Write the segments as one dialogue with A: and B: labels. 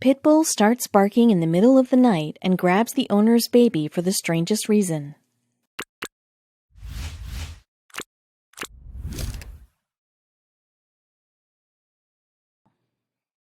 A: PitBull starts barking in the middle of the night and grabs the owner's baby for the strangest reason.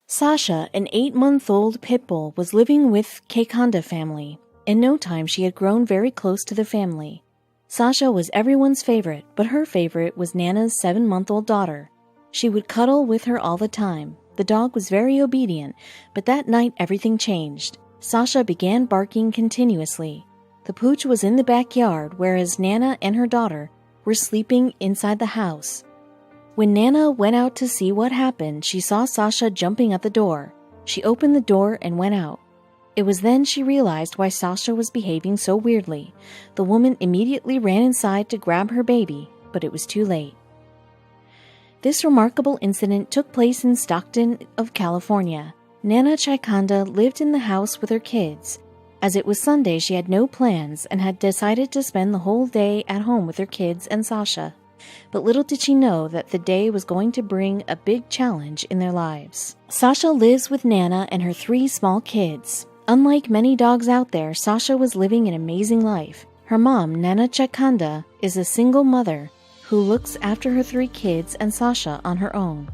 A: Sasha, an 8-month-old pitbull, was living with Chaichanhda family. In no time, she had grown very close to the family. Sasha was everyone's favorite, but her favorite was Nana's 7-month-old daughter. She would cuddle with her all the time. The dog was very obedient, but that night everything changed. Sasha began barking continuously. The pooch was in the backyard, whereas Nana and her daughter were sleeping inside the house. When Nana went out to see what happened, she saw Sasha jumping at the door. She opened the door and went out. It was then she realized why Sasha was behaving so weirdly. The woman immediately ran inside to grab her baby, but it was too late. This remarkable incident took place in Stockton of California. Nana Chaichanhda lived in the house with her kids. As it was Sunday, she had no plans and had decided to spend the whole day at home with her kids and Sasha. But little did she know that the day was going to bring a big challenge in their lives. Sasha lives with Nana and her 3 small kids. Unlike many dogs out there, Sasha was living an amazing life. Her mom, Nana Chaichanhda, is a single mother who looks after her 3 kids and Sasha on her own.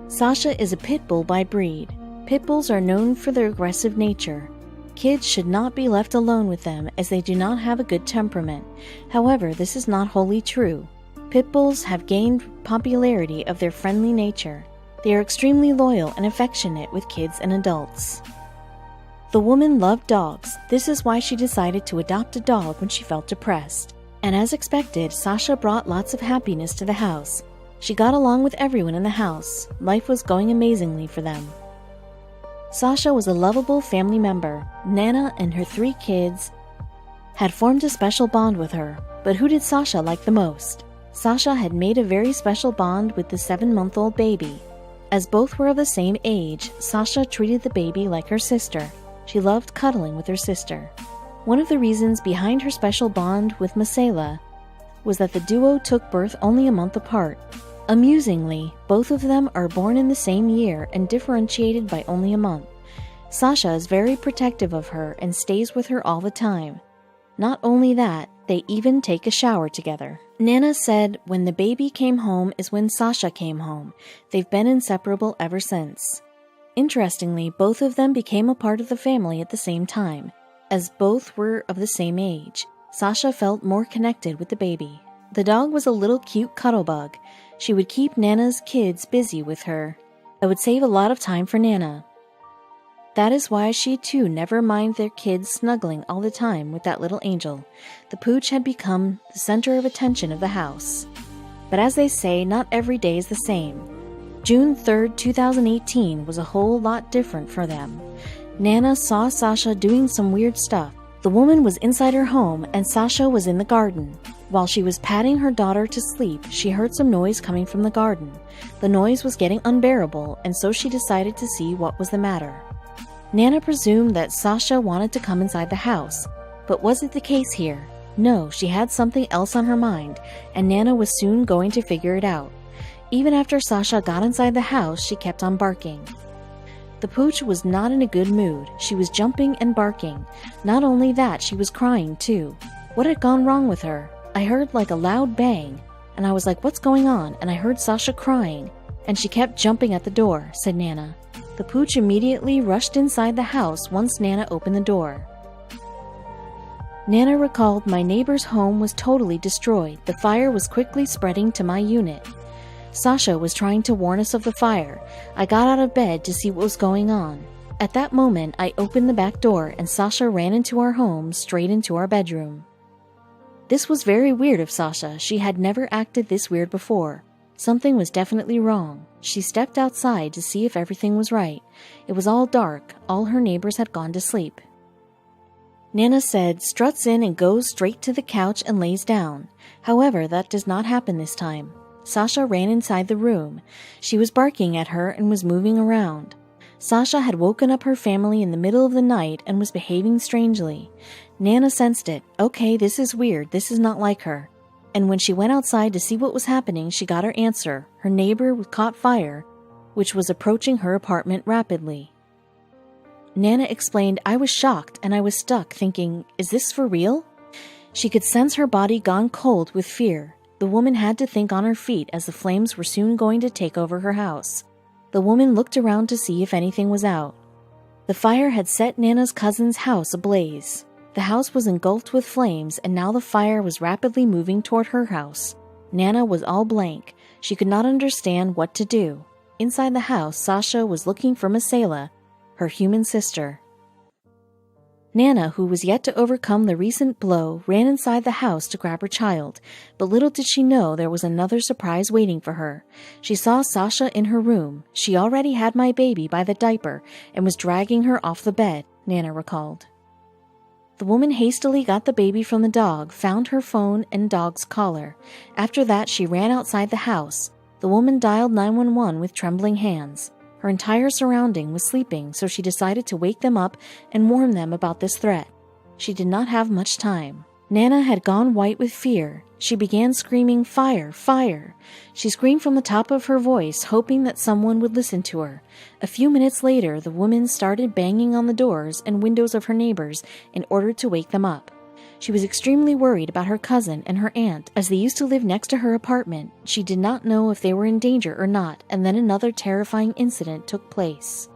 A: Sasha is a pit bull by breed. Pit bulls are known for their aggressive nature. Kids should not be left alone with them as they do not have a good temperament. However, this is not wholly true. Pit bulls have gained popularity of their friendly nature. They are extremely loyal and affectionate with kids and adults. The woman loved dogs. This is why she decided to adopt a dog when she felt depressed. And as expected, Sasha brought lots of happiness to the house. She got along with everyone in the house. Life was going amazingly for them. Sasha was a lovable family member. Nana and her 3 kids had formed a special bond with her. But who did Sasha like the most? Sasha had made a very special bond with the 7-month-old baby. As both were of the same age, Sasha treated the baby like her sister. She loved cuddling with her sister. One of the reasons behind her special bond with Masela was that the duo took birth only a month apart. Amusingly, both of them are born in the same year and differentiated by only a month. Sasha is very protective of her and stays with her all the time. Not only that, they even take a shower together. Nana said when the baby came home is when Sasha came home. They've been inseparable ever since. Interestingly, both of them became a part of the family at the same time. As both were of the same age, Sasha felt more connected with the baby. The dog was a little cute cuddle bug. She would keep Nana's kids busy with her. It would save a lot of time for Nana. That is why she too never minded their kids snuggling all the time with that little angel. The pooch had become the center of attention of the house. But as they say, not every day is the same. June 3rd, 2018 was a whole lot different for them. Nana saw Sasha doing some weird stuff. The woman was inside her home and Sasha was in the garden. While she was patting her daughter to sleep, she heard some noise coming from the garden. The noise was getting unbearable, and so she decided to see what was the matter. Nana presumed that Sasha wanted to come inside the house, but was it the case here? No, she had something else on her mind, and Nana was soon going to figure it out. Even after Sasha got inside the house, she kept on barking. The pooch was not in a good mood. She was jumping and barking. Not only that, she was crying too. What had gone wrong with her? I heard like a loud bang, and I was like, what's going on? And I heard Sasha crying, and she kept jumping at the door, said Nana. The pooch immediately rushed inside the house once Nana opened the door. Nana recalled, my neighbor's home was totally destroyed. The fire was quickly spreading to my unit. Sasha was trying to warn us of the fire. I got out of bed to see what was going on. At that moment, I opened the back door and Sasha ran into our home, straight into our bedroom. This was very weird of Sasha. She had never acted this weird before. Something was definitely wrong. She stepped outside to see if everything was right. It was all dark. All her neighbors had gone to sleep. Nana said, struts in and goes straight to the couch and lays down. However, that does not happen this time. Sasha ran inside the room. She was barking at her and was moving around. Sasha had woken up her family in the middle of the night and was behaving strangely. Nana sensed it. Okay, this is weird. This is not like her. And when she went outside to see what was happening, she got her answer. Her neighbor caught fire which was approaching her apartment rapidly. Nana explained, "I was shocked and I was stuck, thinking, is this for real?" She could sense her body gone cold with fear. The woman had to think on her feet as the flames were soon going to take over her house. The woman looked around to see if anything was out. The fire had set Nana's cousin's house ablaze. The house was engulfed with flames, and now the fire was rapidly moving toward her house. Nana was all blank. She could not understand what to do. Inside the house, Sasha was looking for Masela, her human sister. Nana, who was yet to overcome the recent blow, ran inside the house to grab her child, but little did she know there was another surprise waiting for her. She saw Sasha in her room. She already had my baby by the diaper and was dragging her off the bed, Nana recalled. The woman hastily got the baby from the dog, found her phone and dog's collar. After that, she ran outside the house. The woman dialed 911 with trembling hands. Her entire surrounding was sleeping, so she decided to wake them up and warn them about this threat. She did not have much time. Nana had gone white with fear. She began screaming, "Fire! Fire!" She screamed from the top of her voice, hoping that someone would listen to her. A few minutes later, the woman started banging on the doors and windows of her neighbors in order to wake them up. She was extremely worried about her cousin and her aunt, as they used to live next to her apartment. She did not know if they were in danger or not, and then another terrifying incident took place.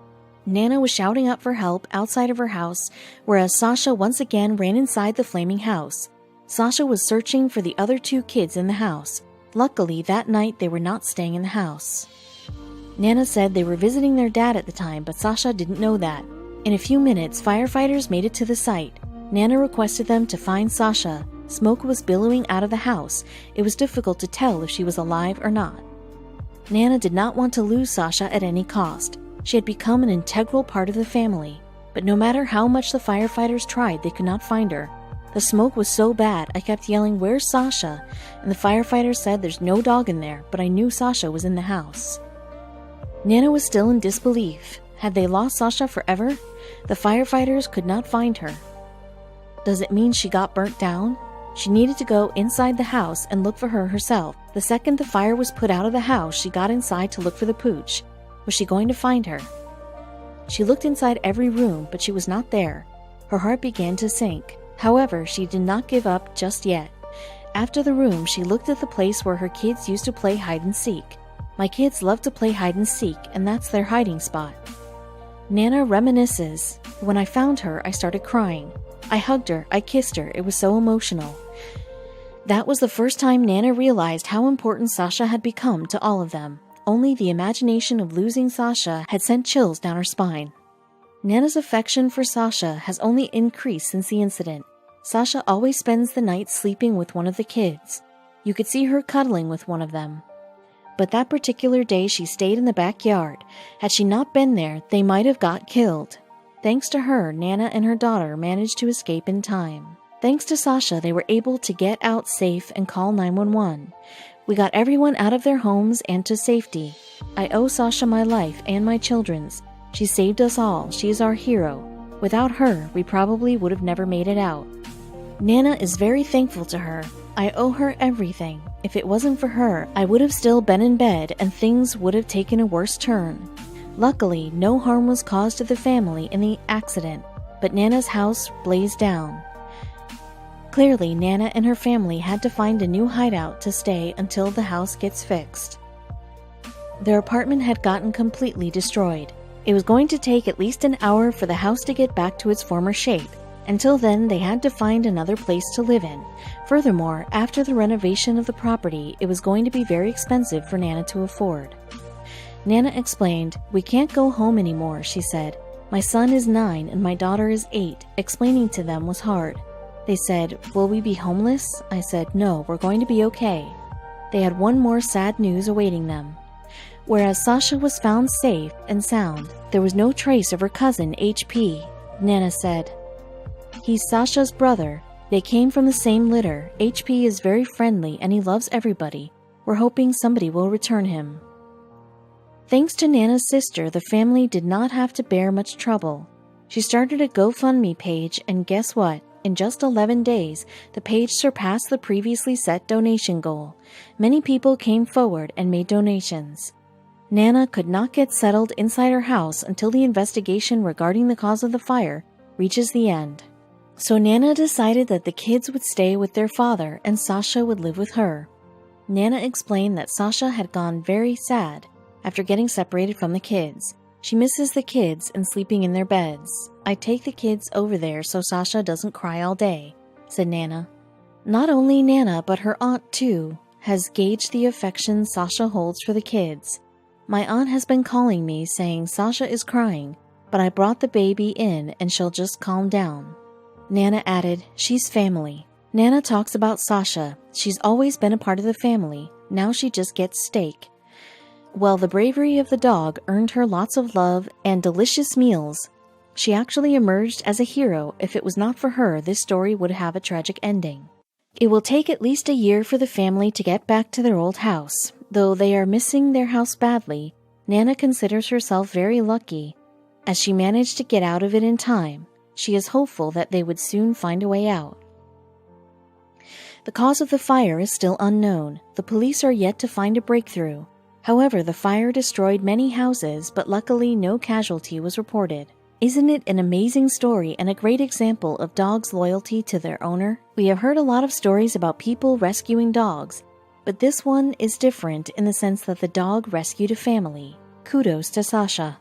A: Nana was shouting out for help outside of her house, whereas Sasha once again ran inside the flaming house. Sasha was searching for the other two kids in the house. Luckily, that night they were not staying in the house. Nana said they were visiting their dad at the time, but Sasha didn't know that. In a few minutes, firefighters made it to the site. Nana requested them to find Sasha. Smoke was billowing out of the house. It was difficult to tell if she was alive or not. Nana did not want to lose Sasha at any cost. She had become an integral part of the family. But no matter how much the firefighters tried, they could not find her. The smoke was so bad, I kept yelling, "Where's Sasha?" And the firefighters said, "There's no dog in there," but I knew Sasha was in the house. Nana was still in disbelief. Had they lost Sasha forever? The firefighters could not find her. Does it mean she got burnt down? She needed to go inside the house and look for her herself. The second the fire was put out of the house, she got inside to look for the pooch. Was she going to find her? She looked inside every room, but she was not there. Her heart began to sink. However, she did not give up just yet. After the room, she looked at the place where her kids used to play hide and seek. My kids love to play hide and seek, and that's their hiding spot. Nana reminisces. When I found her, I started crying. I hugged her, I kissed her, it was so emotional. That was the first time Nana realized how important Sasha had become to all of them. Only the imagination of losing Sasha had sent chills down her spine. Nana's affection for Sasha has only increased since the incident. Sasha always spends the night sleeping with one of the kids. You could see her cuddling with one of them. But that particular day she stayed in the backyard. Had she not been there, they might have got killed. Thanks to her, Nana and her daughter managed to escape in time. Thanks to Sasha, they were able to get out safe and call 911. We got everyone out of their homes and to safety. I owe Sasha my life and my children's. She saved us all. She is our hero. Without her, we probably would have never made it out. Nana is very thankful to her. I owe her everything. If it wasn't for her, I would have still been in bed and things would have taken a worse turn. Luckily, no harm was caused to the family in the accident, but Nana's house blazed down. Clearly, Nana and her family had to find a new hideout to stay until the house gets fixed. Their apartment had gotten completely destroyed. It was going to take at least an hour for the house to get back to its former shape. Until then, they had to find another place to live in. Furthermore, after the renovation of the property, it was going to be very expensive for Nana to afford. Nana explained, "We can't go home anymore," she said. "My son is 9 and my daughter is 8. Explaining to them was hard." They said, "Will we be homeless?" I said, "No, we're going to be okay." They had one more sad news awaiting them. Whereas Sasha was found safe and sound, there was no trace of her cousin, HP. Nana said, "He's Sasha's brother. They came from the same litter. HP is very friendly and he loves everybody. We're hoping somebody will return him." Thanks to Nana's sister, the family did not have to bear much trouble. She started a GoFundMe page, and guess what? In just 11 days, the page surpassed the previously set donation goal. Many people came forward and made donations. Nana could not get settled inside her house until the investigation regarding the cause of the fire reaches the end. So Nana decided that the kids would stay with their father and Sasha would live with her. Nana explained that Sasha had gone very sad after getting separated from the kids. She misses the kids and sleeping in their beds. I take the kids over there so Sasha doesn't cry all day, said Nana. Not only Nana, but her aunt too, has gauged the affection Sasha holds for the kids. My aunt has been calling me saying Sasha is crying, but I brought the baby in and she'll just calm down. Nana added, she's family. Nana talks about Sasha. She's always been a part of the family. Now she just gets steak. Well, the bravery of the dog earned her lots of love and delicious meals. She actually emerged as a hero. If it was not for her, this story would have a tragic ending. It will take at least a year for the family to get back to their old house. Though they are missing their house badly, Nana considers herself very lucky, as she managed to get out of it in time. She is hopeful that they would soon find a way out. The cause of the fire is still unknown. The police are yet to find a breakthrough. However, the fire destroyed many houses, but luckily no casualty was reported. Isn't it an amazing story and a great example of dogs' loyalty to their owner? We have heard a lot of stories about people rescuing dogs, but this one is different in the sense that the dog rescued a family. Kudos to Sasha.